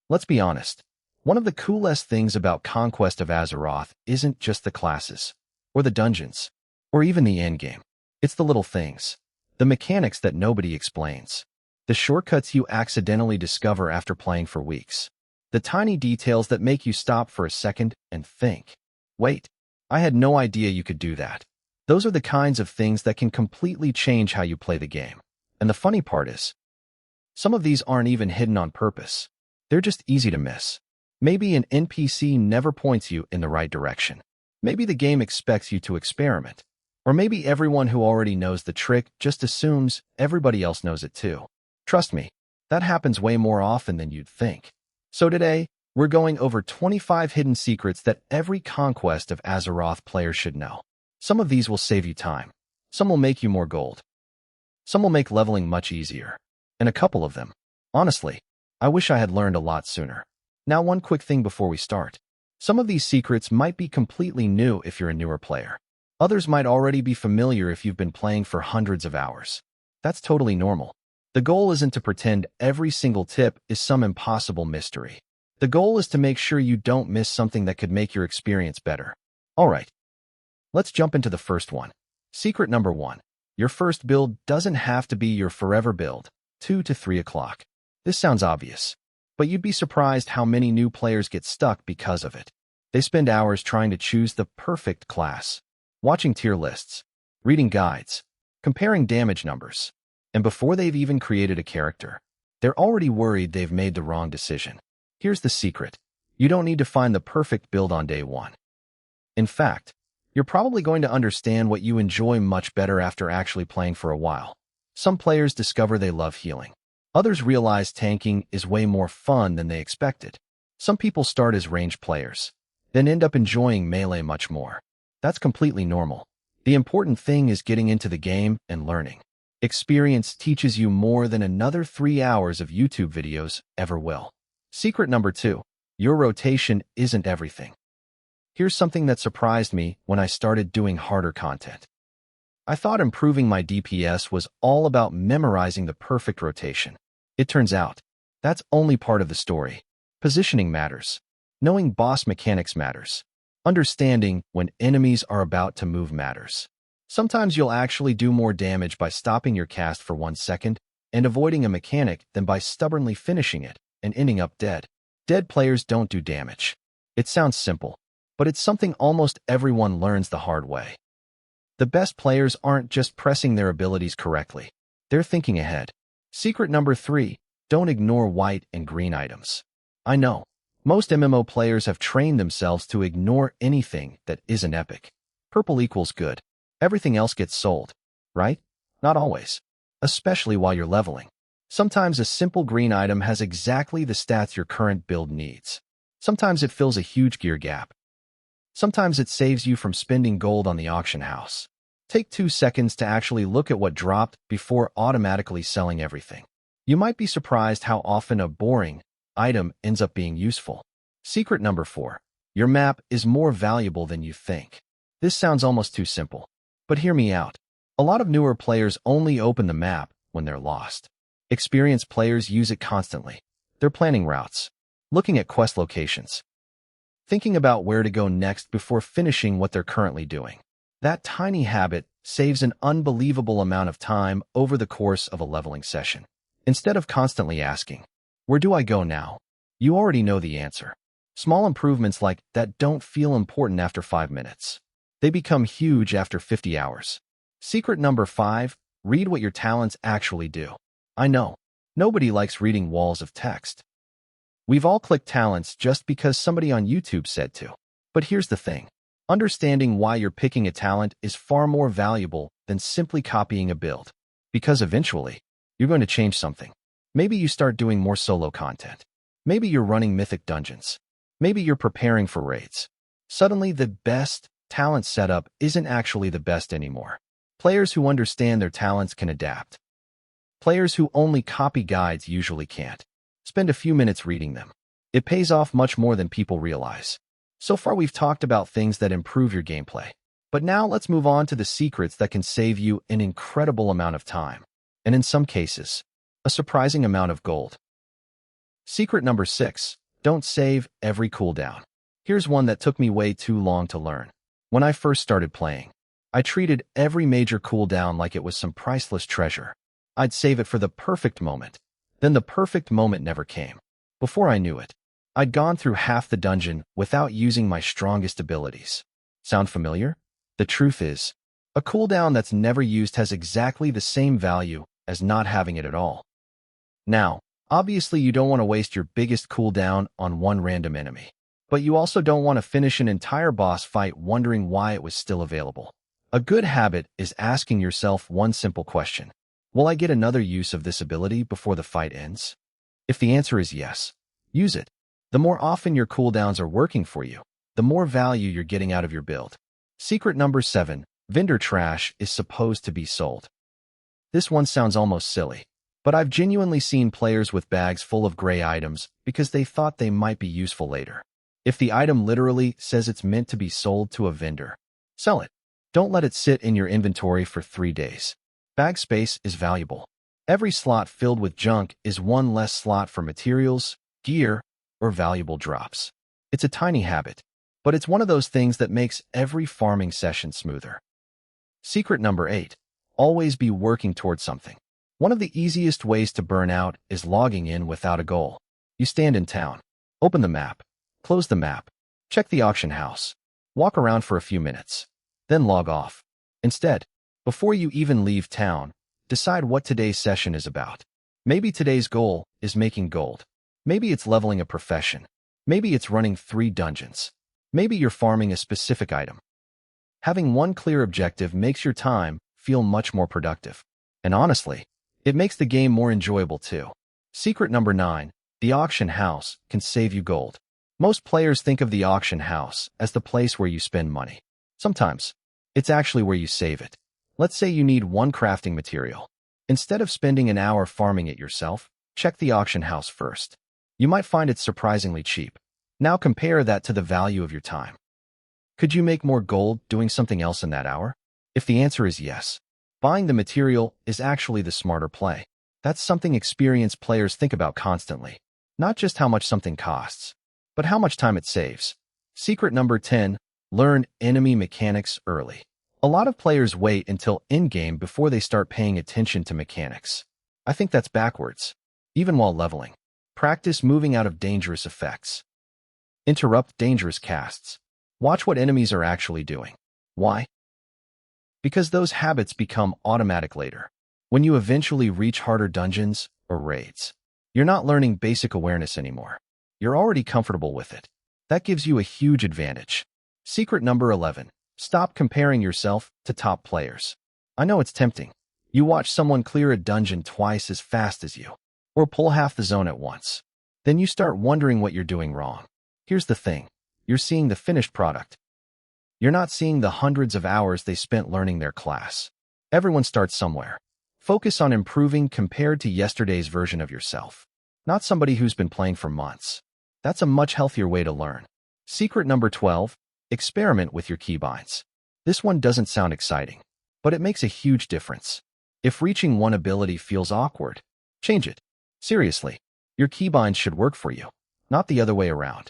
Let's be honest. One of the coolest things about Conquest of Azeroth isn't just the classes, or the dungeons, or even the endgame. It's the little things, the mechanics that nobody explains, the shortcuts you accidentally discover after playing for weeks, the tiny details that make you stop for a second and think, wait, I had no idea you could do that. Those are the kinds of things that can completely change how you play the game. And the funny part is, some of these aren't even hidden on purpose. They're just easy to miss. Maybe an NPC never points you in the right direction. Maybe the game expects you to experiment. Or maybe everyone who already knows the trick just assumes everybody else knows it too. Trust me, that happens way more often than you'd think. So today, we're going over 25 hidden secrets that every Conquest of Azeroth player should know. Some of these will save you time. Some will make you more gold. Some will make leveling much easier. And a couple of them, honestly, I wish I had learned a lot sooner. Now, one quick thing before we start. Some of these secrets might be completely new if you're a newer player. Others might already be familiar if you've been playing for hundreds of hours. That's totally normal. The goal isn't to pretend every single tip is some impossible mystery. The goal is to make sure you don't miss something that could make your experience better. All right, let's jump into the first one. Secret number 1. Your first build doesn't have to be your forever build, 2 to 3 o'clock. This sounds obvious, but you'd be surprised how many new players get stuck because of it. They spend hours trying to choose the perfect class, watching tier lists, reading guides, comparing damage numbers, and before they've even created a character, they're already worried they've made the wrong decision. Here's the secret. You don't need to find the perfect build on day 1. In fact, you're probably going to understand what you enjoy much better after actually playing for a while. Some players discover they love healing. Others realize tanking is way more fun than they expected. Some people start as ranged players, then end up enjoying melee much more. That's completely normal. The important thing is getting into the game and learning. Experience teaches you more than another 3 hours of YouTube videos ever will. Secret number 2. Your rotation isn't everything. Here's something that surprised me when I started doing harder content. I thought improving my DPS was all about memorizing the perfect rotation. It turns out, that's only part of the story. Positioning matters. Knowing boss mechanics matters. Understanding when enemies are about to move matters. Sometimes you'll actually do more damage by stopping your cast for 1 second and avoiding a mechanic than by stubbornly finishing it and ending up dead. Dead players don't do damage. It sounds simple, but it's something almost everyone learns the hard way. The best players aren't just pressing their abilities correctly. They're thinking ahead. Secret number 3. Don't ignore white and green items. I know, most MMO players have trained themselves to ignore anything that isn't epic. Purple equals good. Everything else gets sold, right? Not always. Especially while you're leveling. Sometimes a simple green item has exactly the stats your current build needs. Sometimes it fills a huge gear gap. Sometimes it saves you from spending gold on the auction house. Take 2 seconds to actually look at what dropped before automatically selling everything. You might be surprised how often a boring item ends up being useful. Secret number 4. Your map is more valuable than you think. This sounds almost too simple, but hear me out. A lot of newer players only open the map when they're lost. Experienced players use it constantly. They're planning routes, looking at quest locations, thinking about where to go next before finishing what they're currently doing. That tiny habit saves an unbelievable amount of time over the course of a leveling session. Instead of constantly asking, "Where do I go now?" you already know the answer. Small improvements like that don't feel important after 5 minutes. They become huge after 50 hours. Secret number 5. Read what your talents actually do. I know, nobody likes reading walls of text. We've all clicked talents just because somebody on YouTube said to. But here's the thing. Understanding why you're picking a talent is far more valuable than simply copying a build. Because eventually, you're going to change something. Maybe you start doing more solo content. Maybe you're running mythic dungeons. Maybe you're preparing for raids. Suddenly, the best talent setup isn't actually the best anymore. Players who understand their talents can adapt. Players who only copy guides usually can't. Spend a few minutes reading them. It pays off much more than people realize. So far, we've talked about things that improve your gameplay. But now let's move on to the secrets that can save you an incredible amount of time. And in some cases, a surprising amount of gold. Secret number 6. Don't save every cooldown. Here's one that took me way too long to learn. When I first started playing, I treated every major cooldown like it was some priceless treasure. I'd save it for the perfect moment. Then the perfect moment never came. Before I knew it, I'd gone through half the dungeon without using my strongest abilities. Sound familiar? The truth is, a cooldown that's never used has exactly the same value as not having it at all. Now, obviously you don't want to waste your biggest cooldown on one random enemy, but you also don't want to finish an entire boss fight wondering why it was still available. A good habit is asking yourself one simple question. Will I get another use of this ability before the fight ends? If the answer is yes, use it. The more often your cooldowns are working for you, the more value you're getting out of your build. Secret number 7. Vendor trash is supposed to be sold. This one sounds almost silly, but I've genuinely seen players with bags full of gray items because they thought they might be useful later. If the item literally says it's meant to be sold to a vendor, sell it. Don't let it sit in your inventory for 3 days. Bag space is valuable. Every slot filled with junk is one less slot for materials, gear, or valuable drops. It's a tiny habit, but it's one of those things that makes every farming session smoother. Secret number 8. Always be working towards something. One of the easiest ways to burn out is logging in without a goal. You stand in town, open the map, close the map, check the auction house, walk around for a few minutes, then log off. Instead, before you even leave town, decide what today's session is about. Maybe today's goal is making gold. Maybe it's leveling a profession. Maybe it's running 3 dungeons. Maybe you're farming a specific item. Having one clear objective makes your time feel much more productive. And honestly, it makes the game more enjoyable too. Secret number 9. The auction house can save you gold. Most players think of the auction house as the place where you spend money. Sometimes, it's actually where you save it. Let's say you need one crafting material. Instead of spending an hour farming it yourself, check the auction house first. You might find it surprisingly cheap. Now compare that to the value of your time. Could you make more gold doing something else in that hour? If the answer is yes, buying the material is actually the smarter play. That's something experienced players think about constantly. Not just how much something costs, but how much time it saves. Secret number 10. Learn enemy mechanics early. A lot of players wait until in-game before they start paying attention to mechanics. I think that's backwards. Even while leveling, practice moving out of dangerous effects. Interrupt dangerous casts. Watch what enemies are actually doing. Why? Because those habits become automatic later. When you eventually reach harder dungeons or raids, you're not learning basic awareness anymore. You're already comfortable with it. That gives you a huge advantage. Secret number 11. Stop comparing yourself to top players. I know it's tempting. You watch someone clear a dungeon twice as fast as you, or pull half the zone at once. Then you start wondering what you're doing wrong. Here's the thing. You're seeing the finished product. You're not seeing the hundreds of hours they spent learning their class. Everyone starts somewhere. Focus on improving compared to yesterday's version of yourself, not somebody who's been playing for months. That's a much healthier way to learn. Secret number 12. Experiment with your keybinds. This one doesn't sound exciting, but it makes a huge difference. If reaching one ability feels awkward, change it. Seriously, your keybinds should work for you, not the other way around.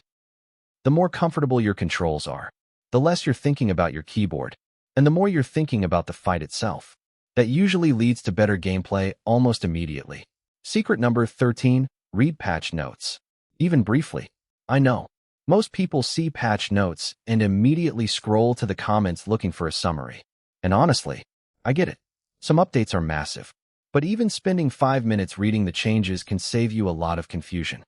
The more comfortable your controls are, the less you're thinking about your keyboard, and the more you're thinking about the fight itself. That usually leads to better gameplay almost immediately. Secret number 13. Read patch notes. Even briefly. I know. Most people see patch notes and immediately scroll to the comments looking for a summary. And honestly, I get it. Some updates are massive. But even spending 5 minutes reading the changes can save you a lot of confusion.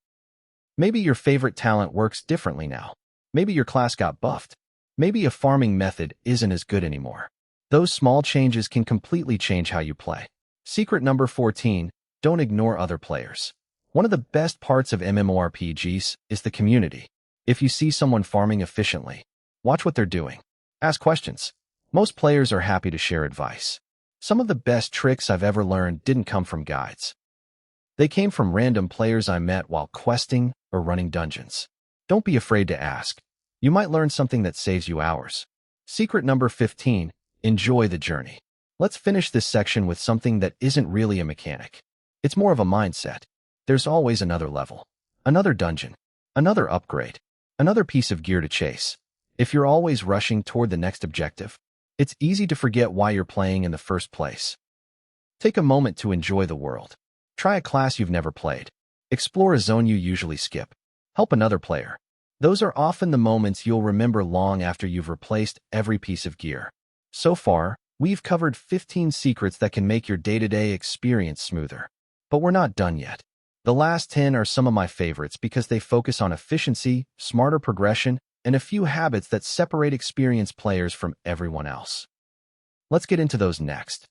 Maybe your favorite talent works differently now. Maybe your class got buffed. Maybe a farming method isn't as good anymore. Those small changes can completely change how you play. Secret number 14. Don't ignore other players. One of the best parts of MMORPGs is the community. If you see someone farming efficiently, watch what they're doing. Ask questions. Most players are happy to share advice. Some of the best tricks I've ever learned didn't come from guides. They came from random players I met while questing or running dungeons. Don't be afraid to ask. You might learn something that saves you hours. Secret number 15. Enjoy the journey. Let's finish this section with something that isn't really a mechanic. It's more of a mindset. There's always another level. another dungeon, another upgrade, another piece of gear to chase. If you're always rushing toward the next objective, it's easy to forget why you're playing in the first place. Take a moment to enjoy the world. Try a class you've never played. Explore a zone you usually skip. Help another player. Those are often the moments you'll remember long after you've replaced every piece of gear. So far, we've covered 15 secrets that can make your day-to-day experience smoother. But we're not done yet. The last 10 are some of my favorites because they focus on efficiency, smarter progression, and a few habits that separate experienced players from everyone else. Let's get into those next.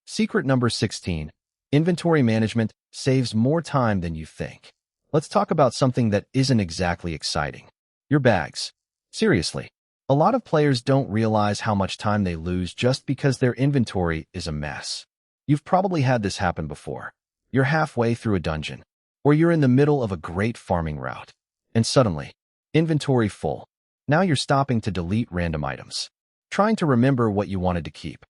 Secret number 16. Inventory management saves more time than you think. Let's talk about something that isn't exactly exciting. Your bags. Seriously, a lot of players don't realize how much time they lose just because their inventory is a mess. You've probably had this happen before. You're halfway through a dungeon, or you're in the middle of a great farming route, and suddenly, inventory full. Now you're stopping to delete random items, trying to remember what you wanted to keep,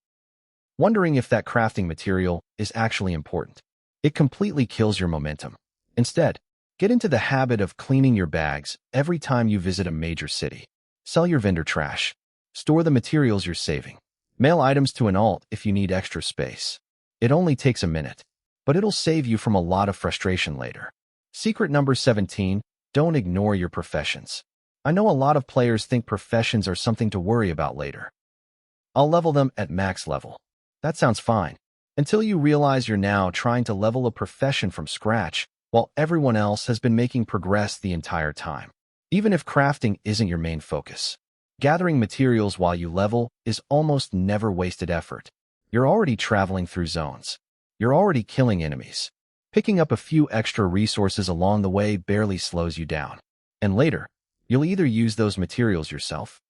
wondering if that crafting material is actually important. It completely kills your momentum. Instead, get into the habit of cleaning your bags every time you visit a major city. Sell your vendor trash. Store the materials you're saving. Mail items to an alt if you need extra space. It only takes a minute, but it'll save you from a lot of frustration later. Secret number 17. Don't ignore your professions. I know a lot of players think professions are something to worry about later. I'll level them at max level. That sounds fine, until you realize you're now trying to level a profession from scratch while everyone else has been making progress the entire time. Even if crafting isn't your main focus, gathering materials while you level is almost never wasted effort. You're already traveling through zones. You're already killing enemies. Picking up a few extra resources along the way barely slows you down. And later, you'll either use those materials yourself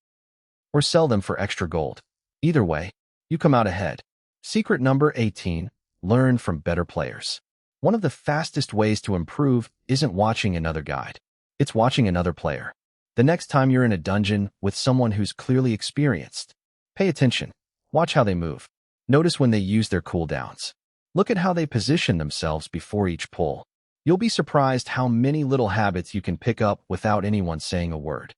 or sell them for extra gold. Either way, you come out ahead. Secret number 18. Learn from better players. One of the fastest ways to improve isn't watching another guide. It's watching another player. The next time you're in a dungeon with someone who's clearly experienced, pay attention. Watch how they move. Notice when they use their cooldowns. Look at how they position themselves before each pull. You'll be surprised how many little habits you can pick up without anyone saying a word.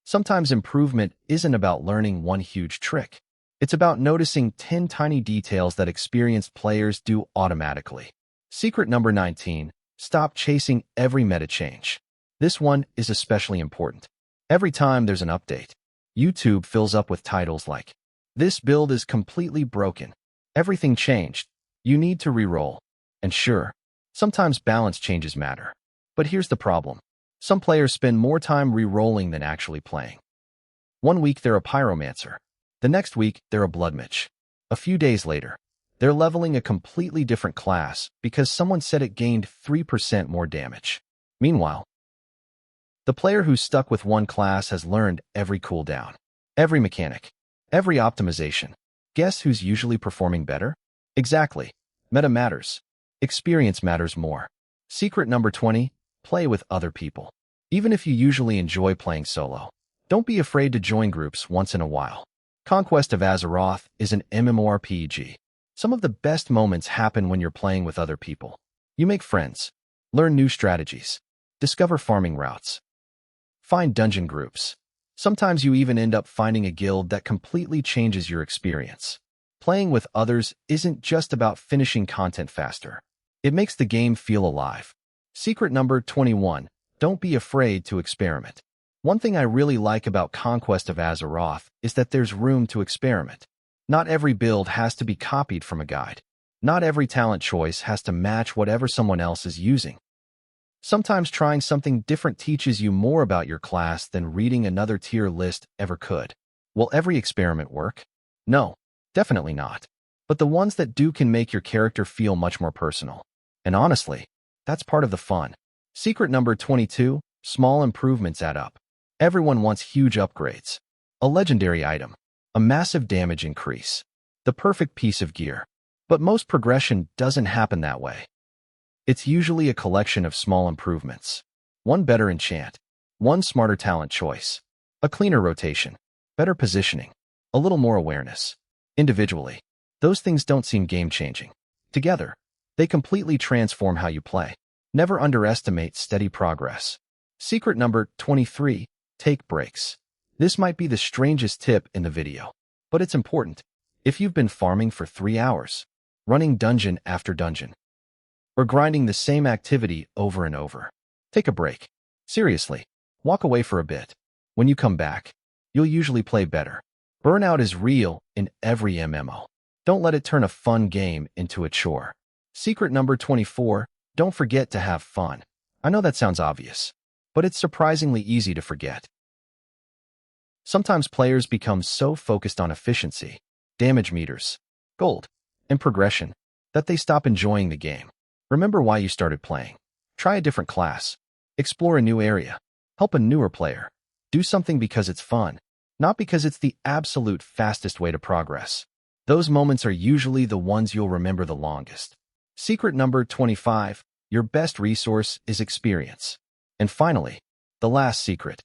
Sometimes improvement isn't about learning one huge trick. It's about noticing 10 tiny details that experienced players do automatically. Secret number 19. Stop chasing every meta change. This one is especially important. Every time there's an update, YouTube fills up with titles like, "This build is completely broken. Everything changed. You need to reroll." And sure, sometimes balance changes matter. But here's the problem. Some players spend more time re-rolling than actually playing. One week they're a pyromancer. The next week they're a bloodmage. A few days later, they're leveling a completely different class because someone said it gained 3% more damage. Meanwhile, the player who's stuck with one class has learned every cooldown, every mechanic, every optimization. Guess who's usually performing better? Exactly. Meta matters. Experience matters more. Secret number 20. Play with other people. Even if you usually enjoy playing solo, don't be afraid to join groups once in a while. Conquest of Azeroth is an MMORPG. Some of the best moments happen when you're playing with other people. You make friends, learn new strategies, discover farming routes, find dungeon groups. Sometimes you even end up finding a guild that completely changes your experience. Playing with others isn't just about finishing content faster. It makes the game feel alive. Secret number 21. Don't be afraid to experiment. One thing I really like about Conquest of Azeroth is that there's room to experiment. Not every build has to be copied from a guide. Not every talent choice has to match whatever someone else is using. Sometimes trying something different teaches you more about your class than reading another tier list ever could. Will every experiment work? No, definitely not. But the ones that do can make your character feel much more personal. And honestly, that's part of the fun. Secret number 22. Small improvements add up. Everyone wants huge upgrades. A legendary item. A massive damage increase. The perfect piece of gear. But most progression doesn't happen that way. It's usually a collection of small improvements. One better enchant. One smarter talent choice. A cleaner rotation. Better positioning. A little more awareness. Individually, those things don't seem game-changing. Together, they completely transform how you play. Never underestimate steady progress. Secret number 23. Take breaks. This might be the strangest tip in the video, but it's important. If you've been farming for 3 hours, running dungeon after dungeon, or grinding the same activity over and over, take a break. Seriously, walk away for a bit. When you come back, you'll usually play better. Burnout is real in every MMO. Don't let it turn a fun game into a chore. Secret number 24. Don't forget to have fun. I know that sounds obvious, but it's surprisingly easy to forget. Sometimes players become so focused on efficiency, damage meters, gold, and progression that they stop enjoying the game. Remember why you started playing. Try a different class. Explore a new area. Help a newer player. Do something because it's fun, not because it's the absolute fastest way to progress. Those moments are usually the ones you'll remember the longest. Secret number 25. Your best resource is experience. And finally, the last secret.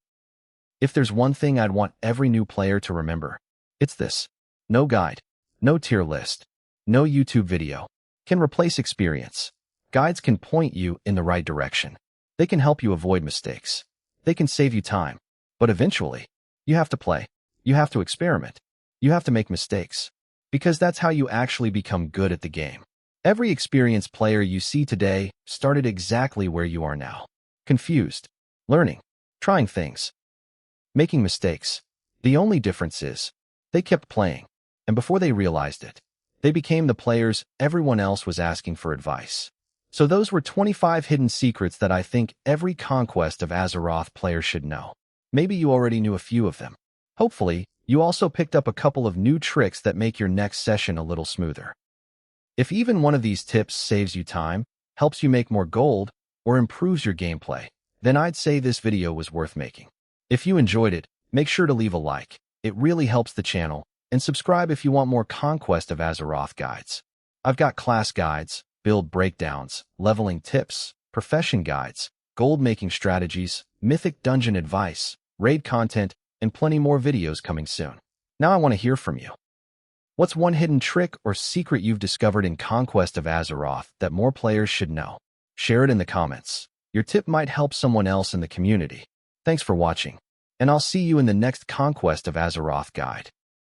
If there's one thing I'd want every new player to remember, it's this. No guide, no tier list, no YouTube video can replace experience. Guides can point you in the right direction. They can help you avoid mistakes. They can save you time. But eventually, you have to play. You have to experiment. You have to make mistakes. Because that's how you actually become good at the game. Every experienced player you see today started exactly where you are now. Confused, learning, trying things, making mistakes. The only difference is, they kept playing, and before they realized it, they became the players everyone else was asking for advice. So those were 25 hidden secrets that I think every Conquest of Azeroth player should know. Maybe you already knew a few of them. Hopefully, you also picked up a couple of new tricks that make your next session a little smoother. If even one of these tips saves you time, helps you make more gold, or improves your gameplay, then I'd say this video was worth making. If you enjoyed it, make sure to leave a like. It really helps the channel, and subscribe if you want more Conquest of Azeroth guides. I've got class guides, build breakdowns, leveling tips, profession guides, gold-making strategies, mythic dungeon advice, raid content, and plenty more videos coming soon. Now I want to hear from you. What's one hidden trick or secret you've discovered in Conquest of Azeroth that more players should know? Share it in the comments. Your tip might help someone else in the community. Thanks for watching, and I'll see you in the next Conquest of Azeroth guide.